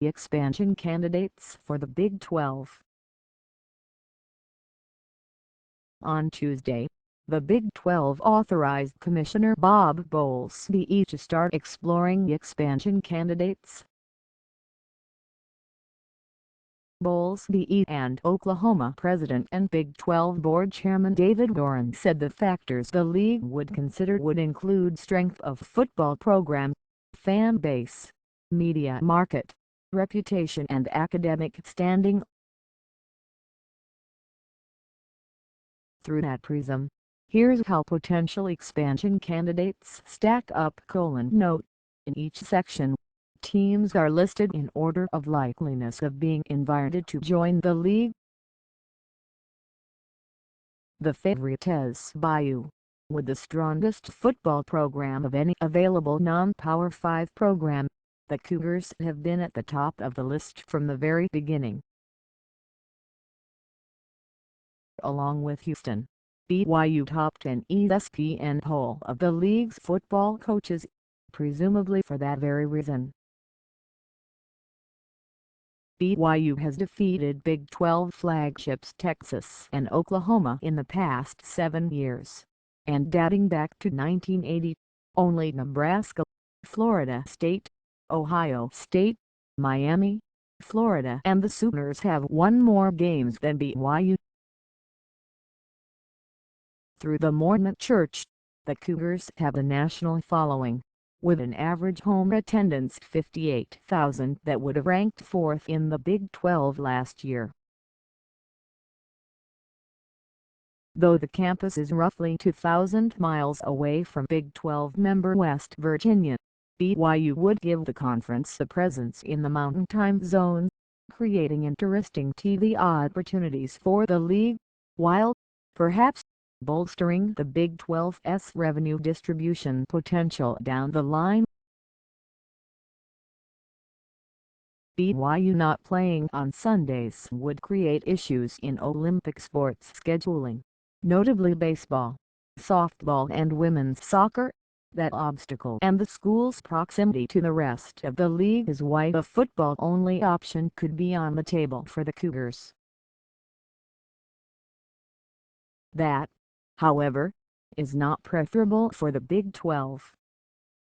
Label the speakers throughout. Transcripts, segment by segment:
Speaker 1: expansion candidates for the Big 12. On Tuesday, the Big 12 authorized Commissioner Bob Bowlsby to start exploring expansion candidates. Bowlsby and Oklahoma President and Big 12 Board Chairman David Boren said the factors the league would consider would include strength of football program, fan base, media market, reputation and academic standing. Through that prism, here's how potential expansion candidates stack up. Note: in each section, teams are listed in order of likeliness of being invited to join the league. The favoritesBYU, with the strongest football program of any available non-Power 5 program, the Cougars have been at the top of the list from the very beginning. Along with Houston, BYU topped an ESPN poll of the league's football coaches, presumably for that very reason. BYU has defeated Big 12 flagships Texas and Oklahoma in the past 7 years, and dating back to 1980, only Nebraska, Florida State, Ohio State, Miami, Florida and the Sooners have won more games than BYU. Through the Mormon Church, the Cougars have a national following, with an average home attendance 58,000 that would have ranked 4th in the Big 12 last year. Though the campus is roughly 2,000 miles away from Big 12 member West Virginia, BYU would give the conference a presence in the Mountain Time Zone, creating interesting TV opportunities for the league, while, perhaps, bolstering the Big 12's revenue distribution potential down the line. BYU not playing on Sundays would create issues in Olympic sports scheduling, notably baseball, softball and women's soccer. That obstacle and the school's proximity to the rest of the league is why the football-only option could be on the table for the Cougars. That, however, is not preferable for the Big 12.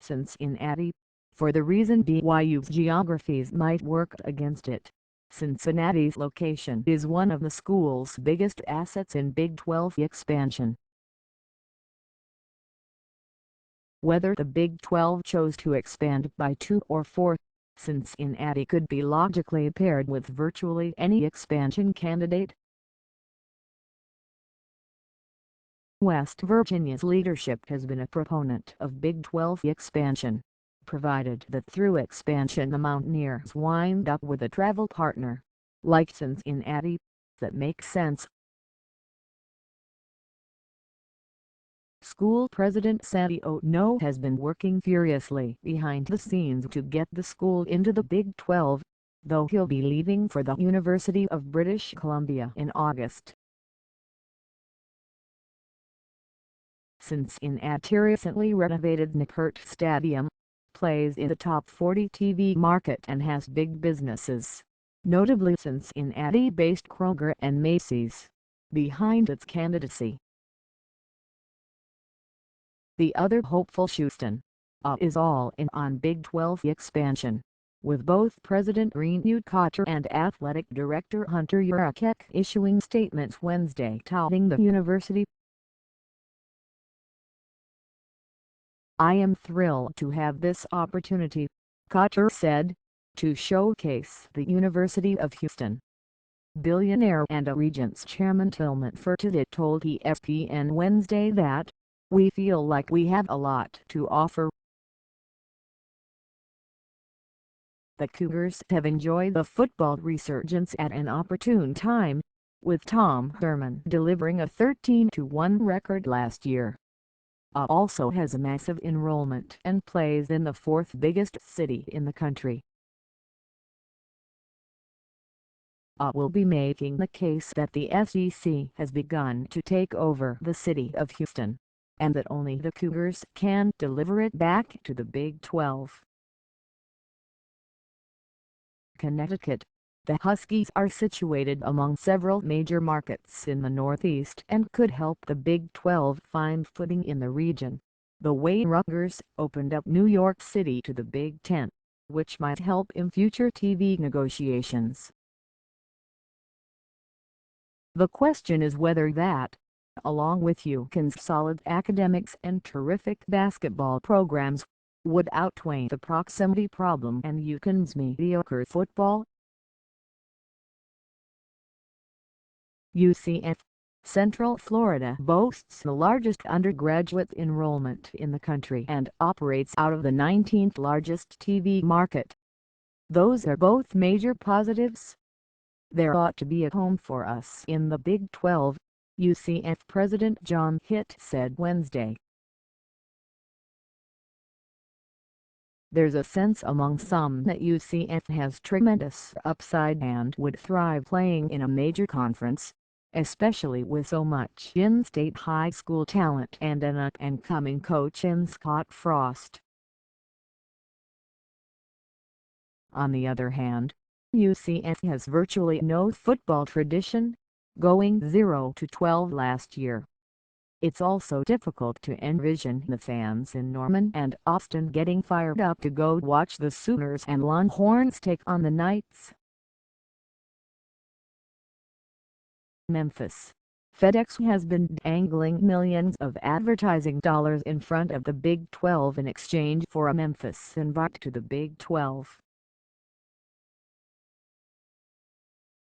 Speaker 1: Cincinnati, for the reason BYU's geographies might work against it. Cincinnati's location is one of the school's biggest assets in Big 12 expansion. Whether the Big 12 chose to expand by 2 or 4, Cincinnati could be logically paired with virtually any expansion candidate. West Virginia's leadership has been a proponent of Big 12 expansion, provided that through expansion the Mountaineers wind up with a travel partner, like Cincinnati, that makes sense. School president Santa Ono has been working furiously behind the scenes to get the school into the Big 12, though he'll be leaving for the University of British Columbia in August. Cincinnati recently renovated Nippert Stadium, plays in the top 40 TV market and has big businesses, notably Cincinnati-based Kroger and Macy's, behind its candidacy. The other hopeful Houston is all in on Big 12 expansion, with both President Renu Khator and Athletic Director Hunter Yurachek issuing statements Wednesday touting the university. "I am thrilled to have this opportunity," Khator said, "to showcase the University of Houston." Billionaire and Regents Chairman Tilman Fertitta told ESPN Wednesday that, "We feel like we have a lot to offer." The Cougars have enjoyed the football resurgence at an opportune time, with Tom Herman delivering a 13-1 record last year. Also has a massive enrollment and plays in the 4th biggest city in the country. Will be making the case that the SEC has begun to take over the city of Houston, and that only the Cougars can deliver it back to the Big 12. Connecticut. The Huskies are situated among several major markets in the Northeast and could help the Big 12 find footing in the region, the way Rutgers opened up New York City to the Big Ten, which might help in future TV negotiations. The question is whether that, along with UConn's solid academics and terrific basketball programs, would outweigh the proximity problem and UConn's mediocre football. UCF, Central Florida boasts the largest undergraduate enrollment in the country and operates out of the 19th largest TV market. Those are both major positives. There ought to be a home for us in the Big 12, UCF President John Hitt said Wednesday. There's a sense among some that UCF has tremendous upside and would thrive playing in a major conference, especially with so much in-state high school talent and an up-and-coming coach in Scott Frost. On the other hand, UCF has virtually no football tradition, going 0-12 last year. It's also difficult to envision the fans in Norman and Austin getting fired up to go watch the Sooners and Longhorns take on the Knights. Memphis. FedEx has been dangling millions of advertising dollars in front of the Big 12 in exchange for a Memphis invite to the Big 12.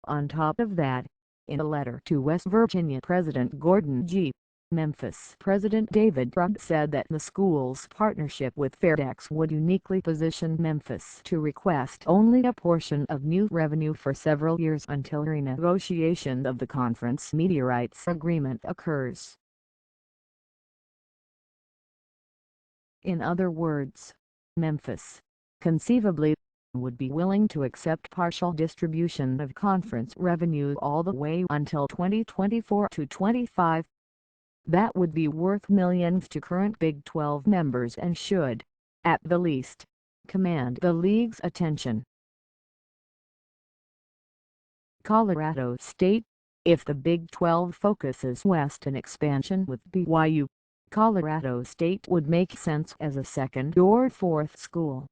Speaker 1: On top of that, in a letter to West Virginia President Gordon G. Memphis President David Boren said that the school's partnership with FedEx would uniquely position Memphis to request only a portion of new revenue for several years until renegotiation of the conference media rights agreement occurs. In other words, Memphis, conceivably, would be willing to accept partial distribution of conference revenue all the way until 2024-25. That would be worth millions to current Big 12 members and should, at the least, command the league's attention. Colorado State. If the Big 12 focuses west in expansion with BYU, Colorado State would make sense as a second or fourth school.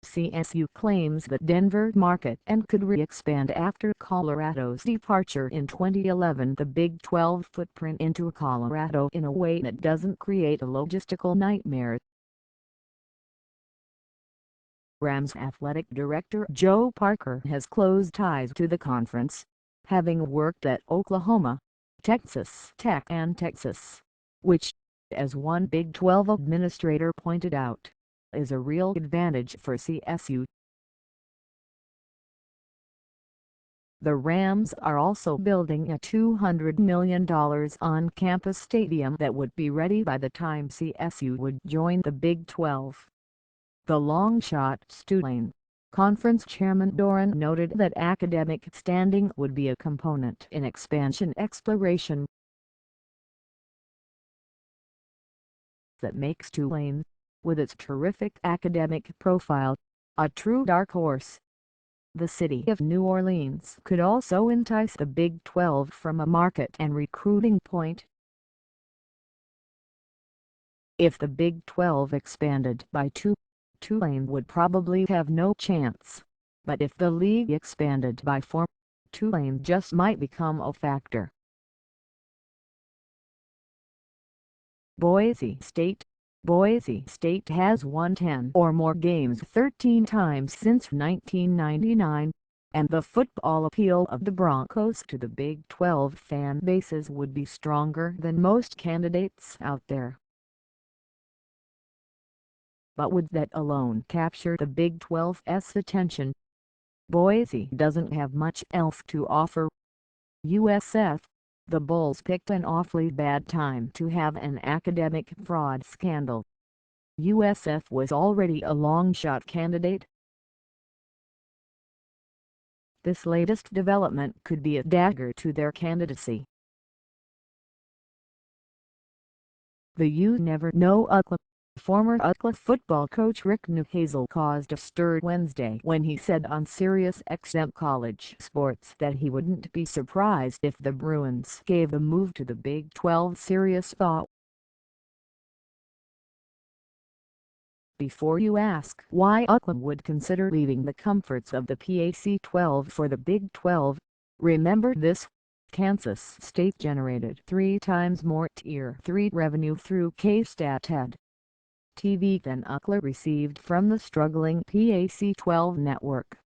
Speaker 1: CSU claims the Denver market and could re-expand after Colorado's departure in 2011. The Big 12 footprint into Colorado in a way that doesn't create a logistical nightmare. Rams athletic director Joe Parker has close ties to the conference, having worked at Oklahoma, Texas Tech and Texas, which, as one Big 12 administrator pointed out, is a real advantage for CSU. The Rams are also building a $200 million on-campus stadium that would be ready by the time CSU would join the Big 12. The long-shot Tulane Conference Chairman Boren noted that academic standing would be a component in expansion exploration. That makes Tulane, with its terrific academic profile, a true dark horse. The city of New Orleans could also entice the Big 12 from a market and recruiting point. If the Big 12 expanded by 2, Tulane would probably have no chance, but if the league expanded by 4, Tulane just might become a factor. Boise State. Boise State has won 10 or more games 13 times since 1999, and the football appeal of the Broncos to the Big 12 fan bases would be stronger than most candidates out there. But would that alone capture the Big 12's attention? Boise doesn't have much else to offer. USF. The Bulls picked an awfully bad time to have an academic fraud scandal. USF was already a long-shot candidate. This latest development could be a dagger to their candidacy. The "you never know" Former UCLA football coach Renu Khator caused a stir Wednesday when he said on SiriusXM College Sports that he wouldn't be surprised if the Bruins gave the move to the Big 12 serious thought. Before you ask why UCLA would consider leaving the comforts of the Pac-12 for the Big 12, remember this: Kansas State generated 3 times more Tier 3 revenue through K-Stat TV than UCLA received from the struggling Pac-12 network.